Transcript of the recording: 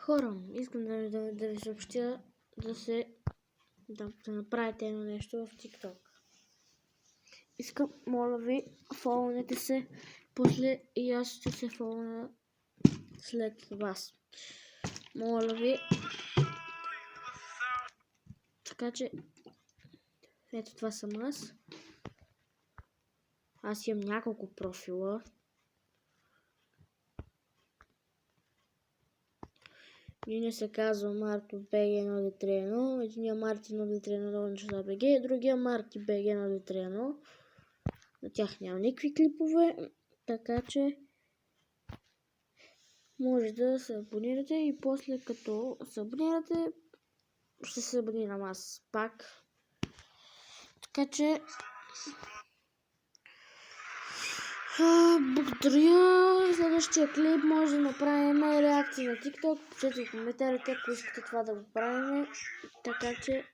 Хора, искам да ви съобщя да направите едно нещо в TikTok. Искам, моля ви, фолнете се, после и аз ще се фолна след вас. Моля ви. Така че, ето това съм аз. Аз имам няколко профила. Един се казва Марто BG 1D31, единия Марти 1D31, другия Марти BG 1D31. На тях няма никакви клипове, така че може да се абонирате и после като се абонирате, ще се абонирам аз пак. Така че благодаря. Следващия клип може да направим реакция на TikTok. Пишете в коментарите, ако искате това да го правим. Така че